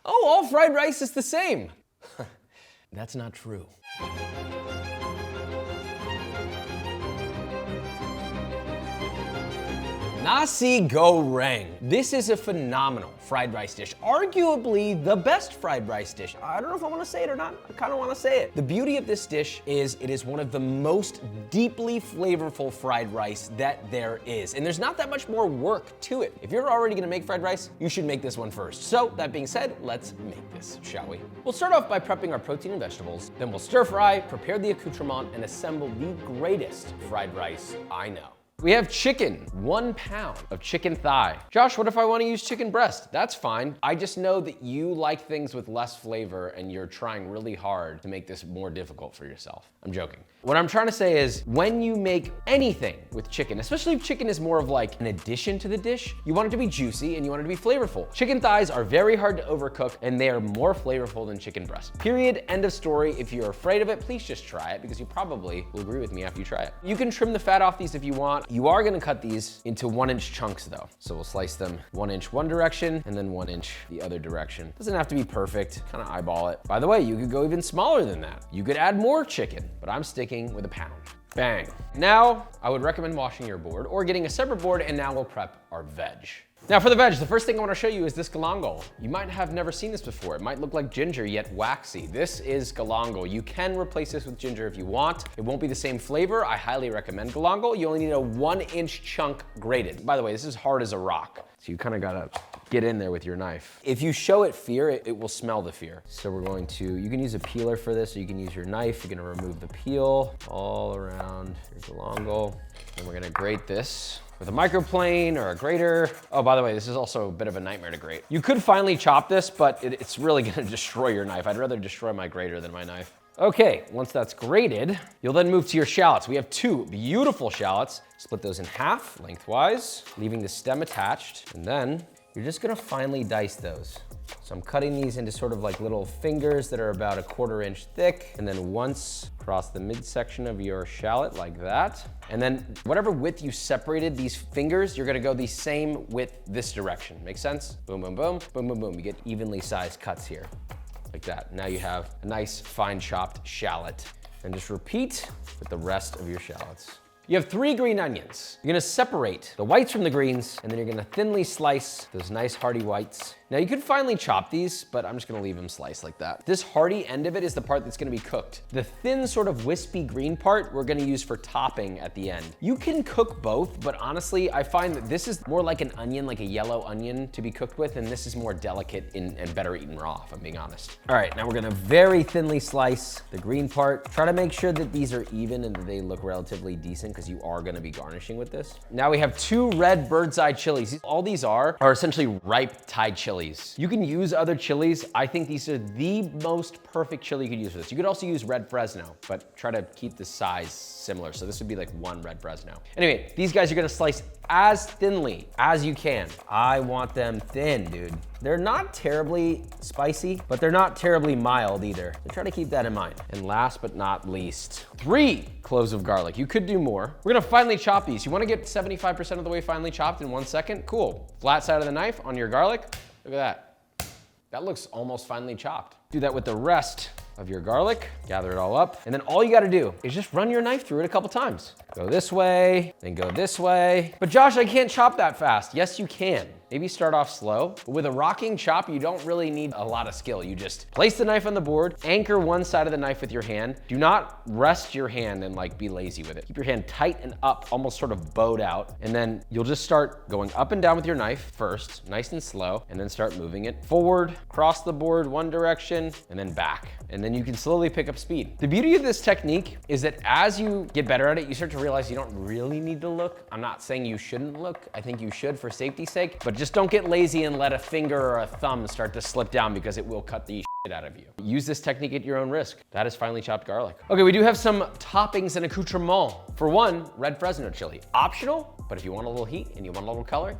oh, all fried rice is the same. That's not true. Nasi goreng. This is a phenomenal fried rice dish, arguably the best fried rice dish. I don't know if I want to say it or not. I kind of want to say it. The beauty of this dish is it is one of the most deeply flavorful fried rice that there is. And there's not that much more work to it. If you're already gonna make fried rice, you should make this one first. So that being said, let's make this, shall we? We'll start off by prepping our protein and vegetables, then we'll stir fry, prepare the accoutrement, and assemble the greatest fried rice I know. We have chicken, 1 pound of chicken thigh. Josh, what if I want to use chicken breast? That's fine. I just know that you like things with less flavor and you're trying really hard to make this more difficult for yourself. I'm joking. What I'm trying to say is when you make anything with chicken, especially if chicken is more of like an addition to the dish, you want it to be juicy and you want it to be flavorful. Chicken thighs are very hard to overcook and they are more flavorful than chicken breast. Period, end of story. If you're afraid of it, please just try it because you probably will agree with me after you try it. You can trim the fat off these if you want. You are gonna cut these into 1-inch chunks though. So we'll slice them 1 inch one direction and then 1 inch the other direction. Doesn't have to be perfect, kind of eyeball it. By the way, you could go even smaller than that. You could add more chicken, but I'm sticking with 1 pound. Bang. Now, I would recommend washing your board or getting a separate board, and now we'll prep our veg. Now for the veg, the first thing I want to show you is this galangal. You might have never seen this before. It might look like ginger, yet waxy. This is galangal. You can replace this with ginger if you want. It won't be the same flavor. I highly recommend galangal. You only need a 1-inch chunk grated. By the way, this is hard as a rock. So you kind of gotta get in there with your knife. If you show it fear, it will smell the fear. So we're going to, you can use a peeler for this, or you can use your knife. You're gonna remove the peel all around your galangal. And we're gonna grate this with a microplane or a grater. Oh, by the way, this is also a bit of a nightmare to grate. You could finely chop this, but it's really gonna destroy your knife. I'd rather destroy my grater than my knife. Okay, once that's grated, you'll then move to your shallots. We have 2 beautiful shallots. Split those in half lengthwise, leaving the stem attached. And then you're just gonna finely dice those. So I'm cutting these into sort of like little fingers that are about 1/4 inch thick, and then once across the midsection of your shallot like that. And then whatever width you separated these fingers, you're gonna go the same width this direction. Make sense? Boom, boom, boom, boom, boom, boom. You get evenly sized cuts here, like that. Now you have a nice fine chopped shallot. And just repeat with the rest of your shallots. You have 3 green onions. You're gonna separate the whites from the greens, and then you're gonna thinly slice those nice hearty whites. Now you could finely chop these, but I'm just gonna leave them sliced like that. This hearty end of it is the part that's gonna be cooked. The thin sort of wispy green part, we're gonna use for topping at the end. You can cook both, but honestly, I find that this is more like an onion, like a yellow onion to be cooked with, and this is more delicate and better eaten raw, if I'm being honest. All right, now we're gonna very thinly slice the green part. Try to make sure that these are even and that they look relatively decent, because you are gonna be garnishing with this. Now we have 2 red bird's eye chilies. All these are essentially ripe Thai chilies. You can use other chilies. I think these are the most perfect chili you could use for this. You could also use red Fresno, but try to keep the size similar. So this would be like 1 red Fresno. Anyway, these guys are gonna slice as thinly as you can. I want them thin, dude. They're not terribly spicy, but they're not terribly mild either. So try to keep that in mind. And last but not least, 3 cloves of garlic. You could do more. We're gonna finely chop these. You wanna get 75% of the way finely chopped in 1 second? Cool. Flat side of the knife on your garlic. Look at that. That looks almost finely chopped. Do that with the rest of your garlic. Gather it all up. And then all you gotta do is just run your knife through it a couple times. Go this way, then go this way. But Josh, I can't chop that fast. Yes, you can. Maybe start off slow. But with a rocking chop, you don't really need a lot of skill. You just place the knife on the board, anchor one side of the knife with your hand. Do not rest your hand and like be lazy with it. Keep your hand tight and up, almost sort of bowed out. And then you'll just start going up and down with your knife first, nice and slow, and then start moving it forward, across the board one direction, and then back. And then you can slowly pick up speed. The beauty of this technique is that as you get better at it, you start to realize you don't really need to look. I'm not saying you shouldn't look. I think you should for safety's sake, but just don't get lazy and let a finger or a thumb start to slip down because it will cut the shit out of you. Use this technique at your own risk. That is finely chopped garlic. Okay, we do have some toppings and accoutrement. For one, red Fresno chili. Optional, but if you want a little heat and you want a little color,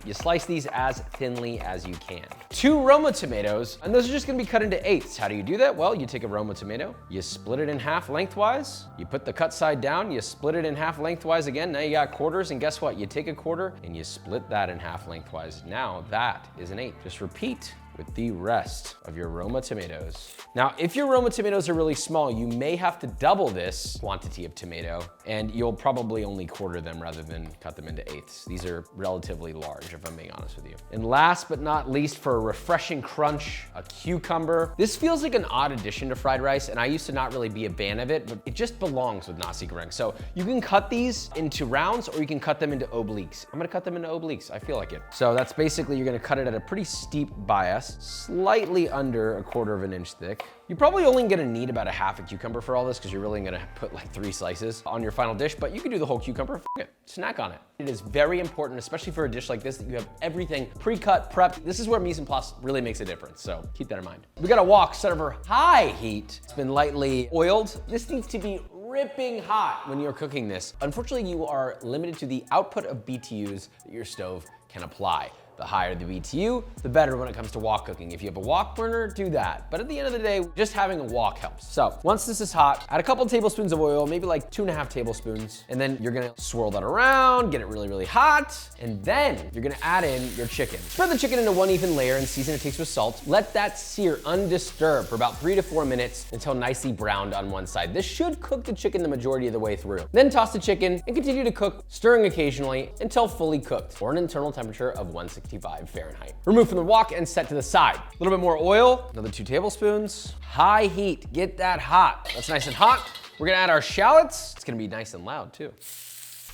you slice these as thinly as you can. 2 Roma tomatoes, and those are just gonna be cut into 8ths. How do you do that? Well, you take a Roma tomato, you split it in half lengthwise, you put the cut side down, you split it in half lengthwise again. Now you got quarters, and guess what? You take a quarter and you split that in half lengthwise. Now that is an 8th. Just repeat with the rest of your Roma tomatoes. Now, if your Roma tomatoes are really small, you may have to double this quantity of tomato, and you'll probably only quarter them rather than cut them into eighths. These are relatively large, if I'm being honest with you. And last but not least, for a refreshing crunch, a cucumber. This feels like an odd addition to fried rice, and I used to not really be a fan of it, but it just belongs with nasi goreng. So you can cut these into rounds, or you can cut them into obliques. I'm gonna cut them into obliques, I feel like it. So that's basically, you're gonna cut it at a pretty steep bias, slightly under 1/4 of an inch thick. You're probably only gonna need about a half a cucumber for all this, because you're really gonna put like 3 slices on your final dish, but you can do the whole cucumber, f it, snack on it. It is very important, especially for a dish like this, that you have everything pre-cut, prepped. This is where mise en place really makes a difference, so keep that in mind. We got a wok set over high heat. It's been lightly oiled. This needs to be ripping hot when you're cooking this. Unfortunately, you are limited to the output of BTUs that your stove can apply. The higher the BTU, the better when it comes to wok cooking. If you have a wok burner, do that. But at the end of the day, just having a wok helps. So once this is hot, add a couple tablespoons of oil, maybe like 2.5 tablespoons, and then you're gonna swirl that around, get it really, really hot, and then you're gonna add in your chicken. Spread the chicken into one even layer and season it takes with salt. Let that sear undisturbed for about 3 to 4 minutes until nicely browned on one side. This should cook the chicken the majority of the way through. Then toss the chicken and continue to cook, stirring occasionally until fully cooked, or an internal temperature of 165 Fahrenheit. Remove from the wok and set to the side. A little bit more oil, another 2 tablespoons. High heat, get that hot. That's nice and hot. We're gonna add our shallots. It's gonna be nice and loud too.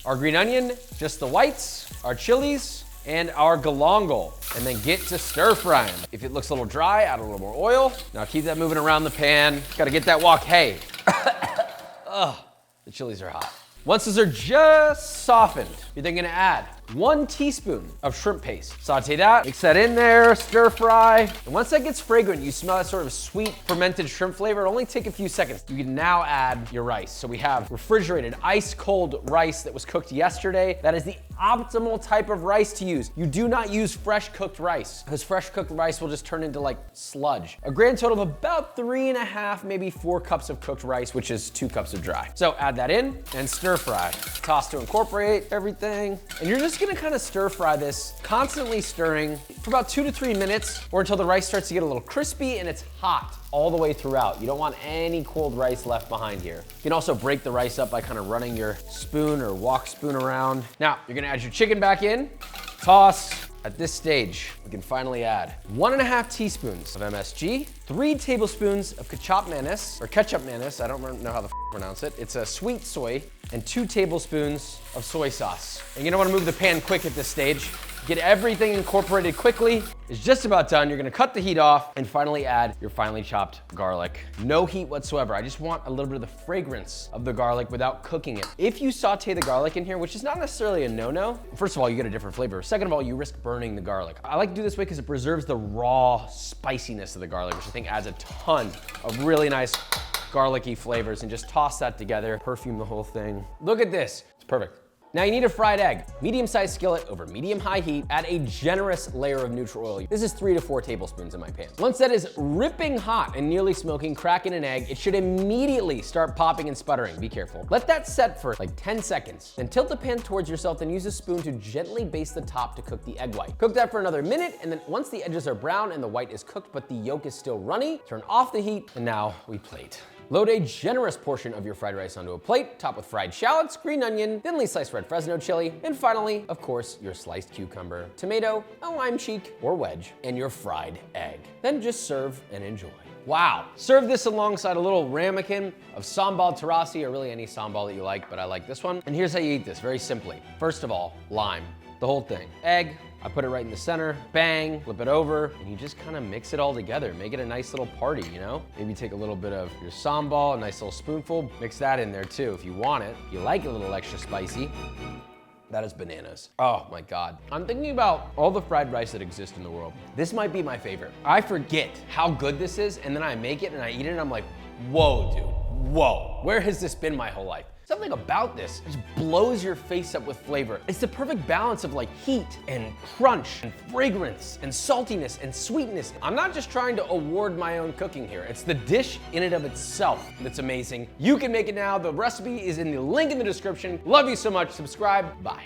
Our green onion, just the whites, our chilies, and our galangal, and then get to stir frying. If it looks a little dry, add a little more oil. Now keep that moving around the pan. Gotta get that wok, hey. Ugh, the chilies are hot. Once those are just softened, you're then gonna add 1 teaspoon of shrimp paste. Saute that, mix that in there, stir fry. And once that gets fragrant, you smell that sort of sweet fermented shrimp flavor. It'll only take a few seconds. You can now add your rice. So we have refrigerated, ice cold rice that was cooked yesterday. That is the optimal type of rice to use. You do not use fresh cooked rice, because fresh cooked rice will just turn into like sludge. A grand total of about 3.5, maybe 4 cups of cooked rice, which is 2 cups of dry. So add that in and stir fry. Toss to incorporate everything. And you're just gonna kind of stir fry this, constantly stirring for about 2 to 3 minutes, or until the rice starts to get a little crispy and it's hot all the way throughout. You don't want any cold rice left behind here. You can also break the rice up by kind of running your spoon or wok spoon around. Now, you're gonna add your chicken back in, toss. At this stage, we can finally add 1.5 teaspoons of MSG, 3 tablespoons of ketchup mayonnaise, I don't know how to pronounce it. It's a sweet soy, and 2 tablespoons of soy sauce. And you're gonna wanna move the pan quick at this stage. Get everything incorporated quickly. It's just about done. You're gonna cut the heat off and finally add your finely chopped garlic. No heat whatsoever. I just want a little bit of the fragrance of the garlic without cooking it. If you saute the garlic in here, which is not necessarily a no-no, first of all, you get a different flavor. Second of all, you risk burning the garlic. I like to do this way because it preserves the raw spiciness of the garlic, which I think adds a ton of really nice garlicky flavors. And just toss that together, perfume the whole thing. Look at this, it's perfect. Now you need a fried egg. Medium-sized skillet over medium-high heat. Add a generous layer of neutral oil. This is 3 to 4 tablespoons in my pan. Once that is ripping hot and nearly smoking, crack in an egg. It should immediately start popping and sputtering. Be careful. Let that set for like 10 seconds. Then tilt the pan towards yourself, then use a spoon to gently baste the top to cook the egg white. Cook that for another minute, and then once the edges are brown and the white is cooked but the yolk is still runny, turn off the heat, and now we plate. Load a generous portion of your fried rice onto a plate, top with fried shallots, green onion, thinly sliced red Fresno chili, and finally, of course, your sliced cucumber, tomato, a lime cheek or wedge, and your fried egg. Then just serve and enjoy. Wow. Serve this alongside a little ramekin of sambal terasi, or really any sambal that you like, but I like this one. And here's how you eat this, very simply. First of all, lime, the whole thing. Egg, I put it right in the center, bang, flip it over, and you just kind of mix it all together. Make it a nice little party, you know? Maybe take a little bit of your sambal, a nice little spoonful, mix that in there too if you want it. If you like it a little extra spicy. That is bananas. Oh my God. I'm thinking about all the fried rice that exist in the world. This might be my favorite. I forget how good this is, and then I make it and I eat it and I'm like, whoa, dude, whoa. Where has this been my whole life? Something about this just blows your face up with flavor. It's the perfect balance of like heat and crunch and fragrance and saltiness and sweetness. I'm not just trying to award my own cooking here. It's the dish in and of itself that's amazing. You can make it now. The recipe is in the link in the description. Love you so much. Subscribe. Bye.